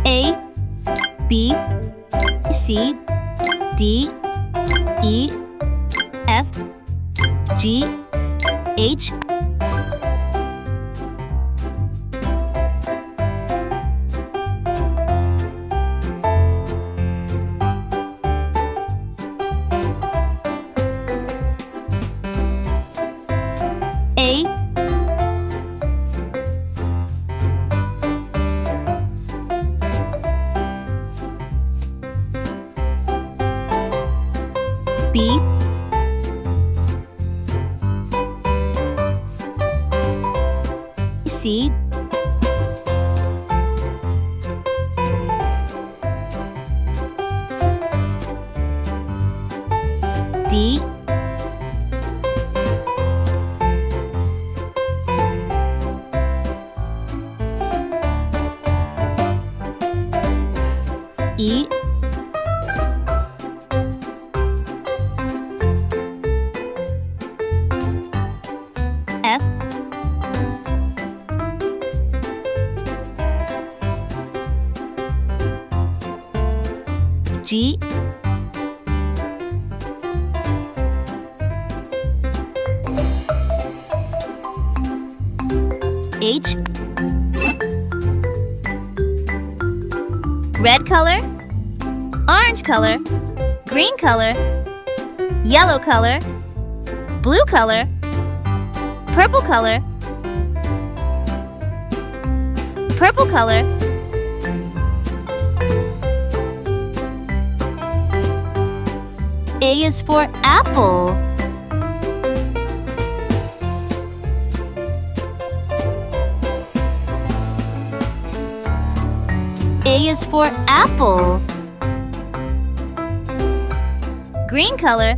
A, B, C, D, E, F, G, H. A, B, C, D, E, F, G, H. Red color, orange color, green color, yellow color, blue color, purple color, purple color. A is for apple. A is for apple. Green color.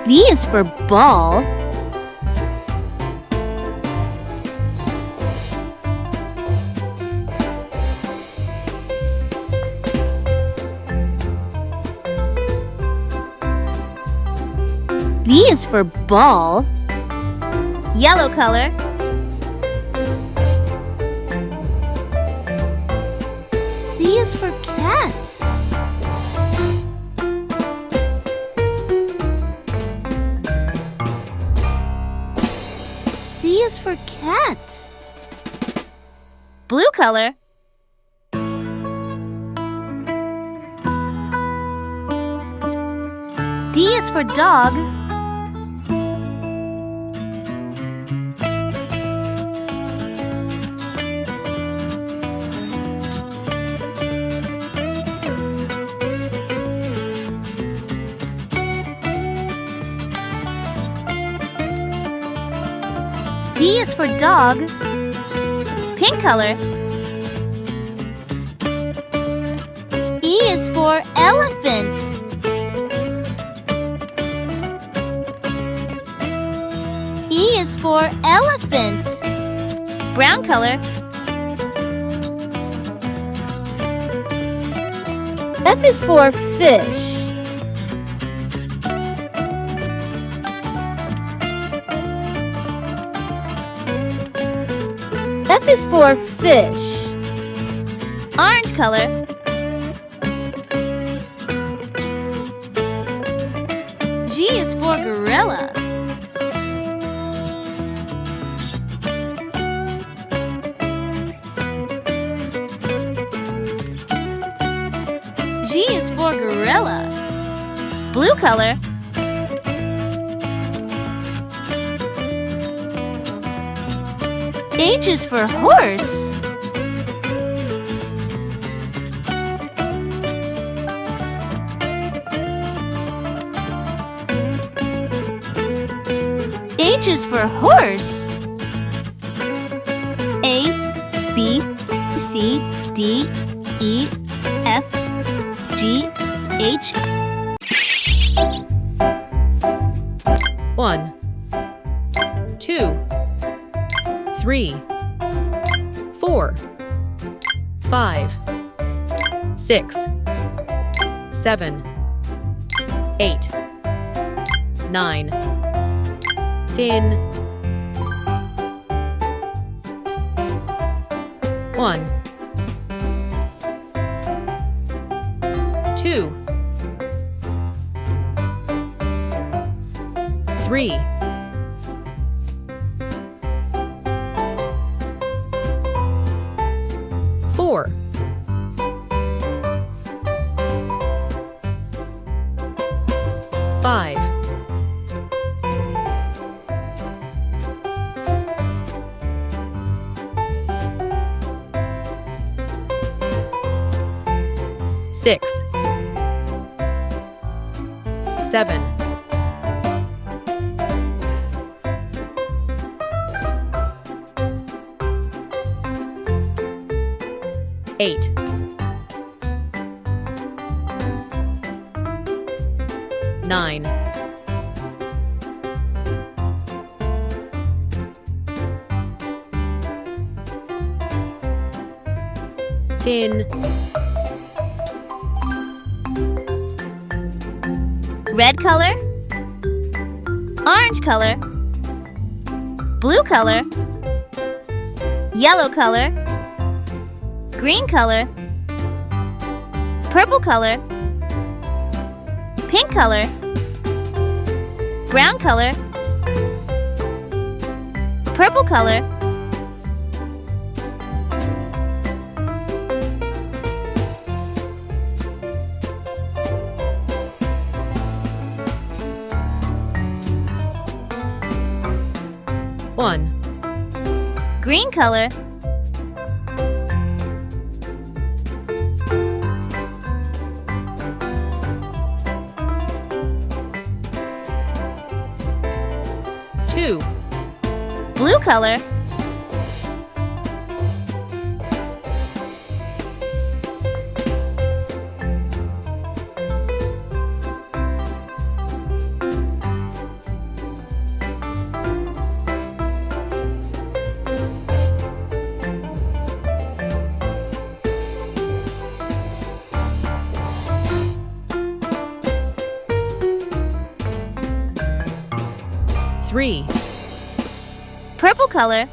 B is for ball. B is for ball. Yellow color. C is for cat. C is for cat. Blue color. D is for dog. D is for dog. Pink color. E is for elephant. E is for elephant. Brown color. F is for fish. F is for fish. Orange color. G is for gorilla. G is for gorilla. Blue color. H is for horse. H is for horse. A, B, C, D, E, F, G, H. 1, 2, 3, 4, 5, 6, 7, 8, 9, 10, 1, 2, 3, 4, 5, 6, 7, 8, 9, 10, Red color, orange color, blue color, yellow color, green color, purple color, pink color, brown color, purple color, one, green color, two, blue color, three, purple color,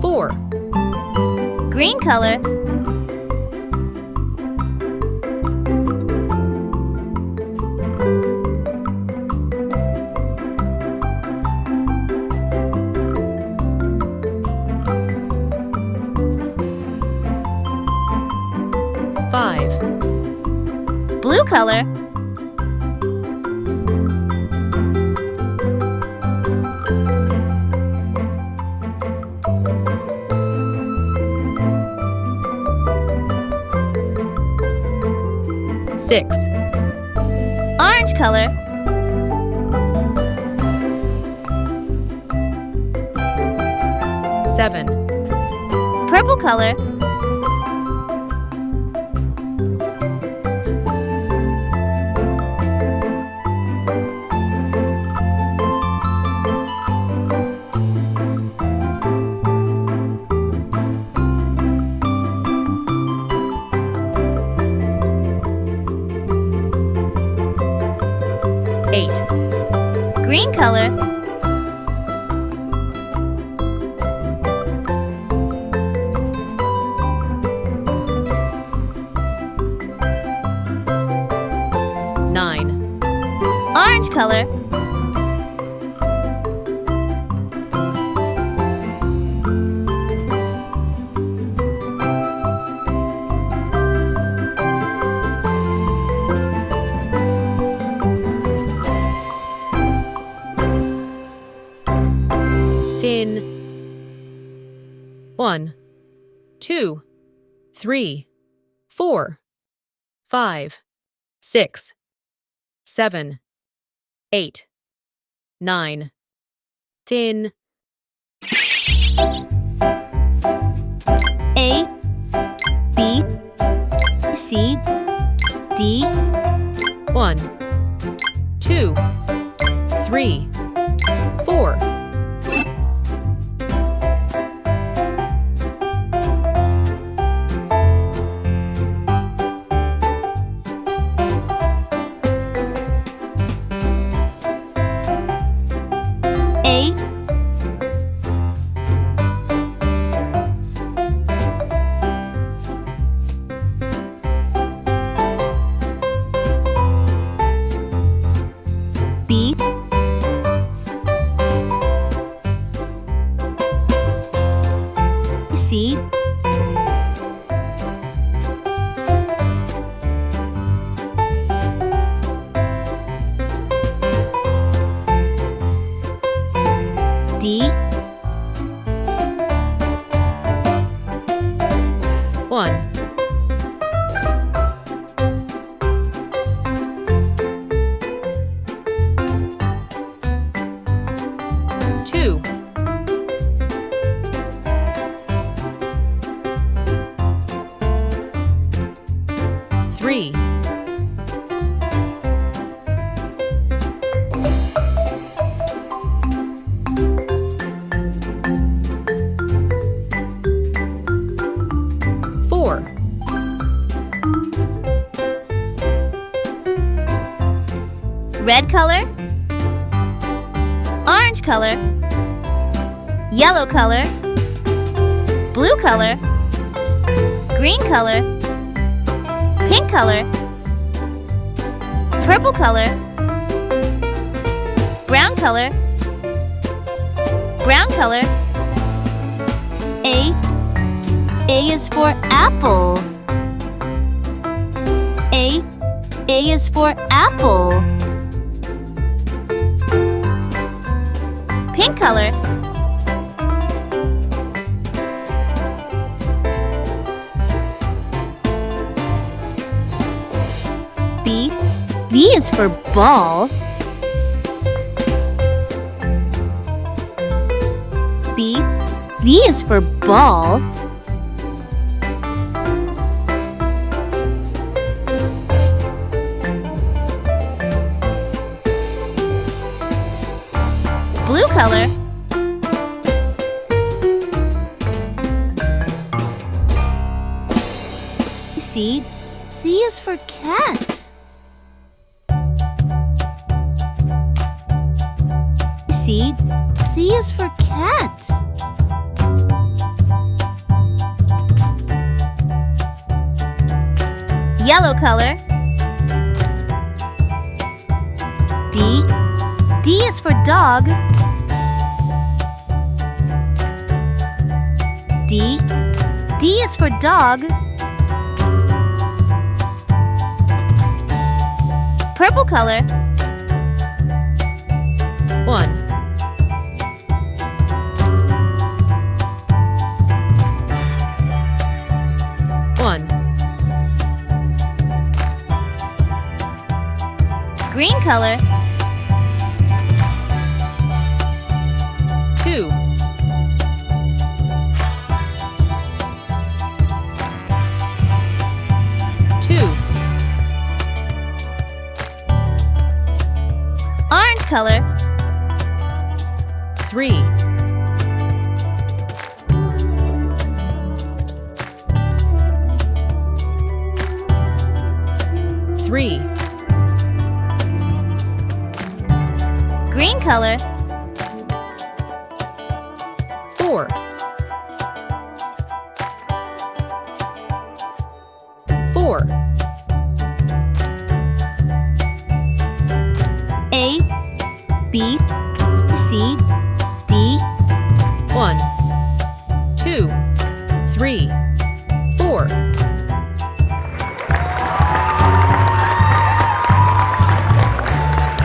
four, green color, five, blue color, six, orange color, seven, purple color, eight, green color, nine, orange color, ten, 1, 2, 3, 4, 5, 6, 7, 8, 9, 10, A, B, C, D, 1, 2, 3, 4, B, C, D, 1, 2, 3, 4, red color, orange color, yellow color, blue color, green color, pink color, purple color, brown color, brown color. A is for apple. A is for apple. Pink color. B is for ball. B is for ball. Blue color. C is for cat. C is for cat. Yellow color. D is for dog. D is for dog. Purple color. 1, 1, Green color. 2, 2, Orange color. 3, 3, Green color. 4, 4, A, B, C, D. 1, 2, 3, 4,